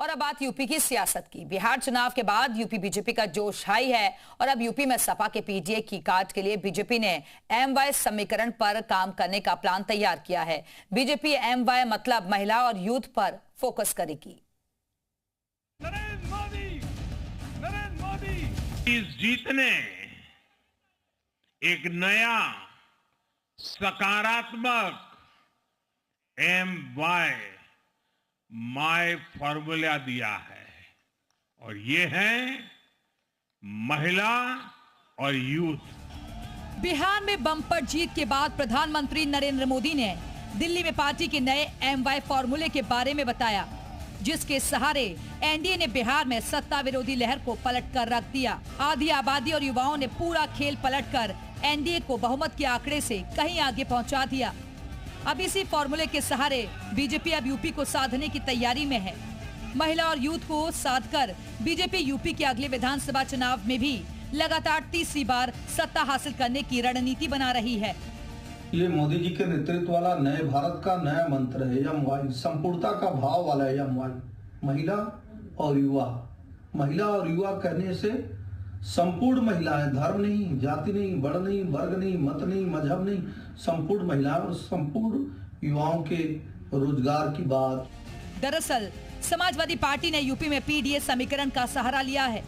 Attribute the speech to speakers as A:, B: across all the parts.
A: और अब बात यूपी की सियासत की। बिहार चुनाव के बाद यूपी बीजेपी का जोश हाई है और अब यूपी में सपा के पीडीए की काट के लिए बीजेपी ने एमवाय समीकरण पर काम करने का प्लान तैयार किया है। बीजेपी एमवाय मतलब महिला और यूथ पर फोकस करेगी।
B: नरेंद्र मोदी इस जीत ने एक नया सकारात्मक एमवाय माय फॉर्मूला दिया है और ये है महिला और यूथ।
A: बिहार में बम्पर जीत के बाद प्रधानमंत्री नरेंद्र मोदी ने दिल्ली में पार्टी के नए एमवाय फॉर्मूले के बारे में बताया, जिसके सहारे एनडीए ने बिहार में सत्ता विरोधी लहर को पलट कर रख दिया। आधी आबादी और युवाओं ने पूरा खेल पलटकर एनडीए को बहुमत के आंकड़े से कहीं आगे पहुंचा दिया। अब इसी फॉर्मूले के सहारे बीजेपी अब यूपी को साधने की तैयारी में है। महिला और यूथ को साधकर बीजेपी यूपी के अगले विधानसभा चुनाव में भी लगातार तीसरी बार सत्ता हासिल करने की रणनीति बना रही है।
C: ये मोदी जी के नेतृत्व वाला नए भारत का नया मंत्र है। यह संपूर्णता का भाव वाला है। यह महिला और युवा, महिला और युवा कहने से संपूर्ण महिलाएं, धर्म नहीं, जाति नहीं, वर्ण नहीं, वर्ग नहीं, मत नहीं, मजहब नहीं, संपूर्ण महिलाएं और संपूर्ण युवाओं के रोजगार की बात।
A: दरअसल समाजवादी पार्टी ने यूपी में पीडीए समीकरण का सहारा लिया है।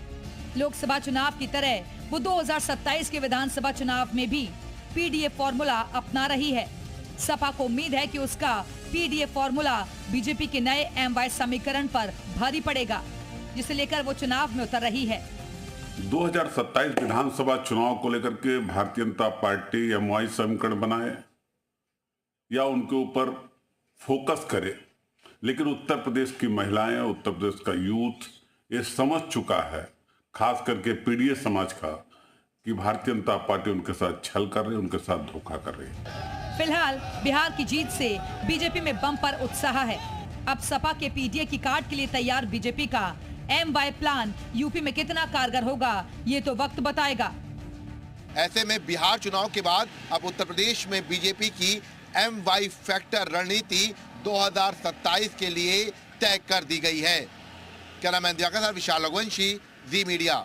A: लोकसभा चुनाव की तरह वो 2027 के विधानसभा चुनाव में भी पीडीए फॉर्मूला अपना रही है। सपा को उम्मीद है कि उसका पीडीए फॉर्मूला बीजेपी के नए एमवाय समीकरण पर भारी पड़ेगा, जिसे लेकर वो चुनाव में उतर रही है।
D: 2027 विधानसभा चुनाव को लेकर के भारतीय जनता पार्टी एमवाय समीकरण बनाए या उनके ऊपर फोकस करे, लेकिन उत्तर प्रदेश की महिलाएं, उत्तर प्रदेश का यूथ ये समझ चुका है, खास करके पीडीए समाज का, कि भारतीय जनता पार्टी उनके साथ छल कर रही है, उनके साथ धोखा कर रही है।
A: फिलहाल बिहार की जीत से बीजेपी में बम्पर उत्साह है। अब सपा के पीडीए की काट के लिए तैयार बीजेपी का एमवाय प्लान यूपी में कितना कारगर होगा, ये तो वक्त बताएगा।
E: ऐसे में बिहार चुनाव के बाद अब उत्तर प्रदेश में बीजेपी की एमवाय फैक्टर रणनीति 2027 के लिए तय कर दी गई है। कैमरामैन दिवाकर विशाल रघुवंशी, जी मीडिया।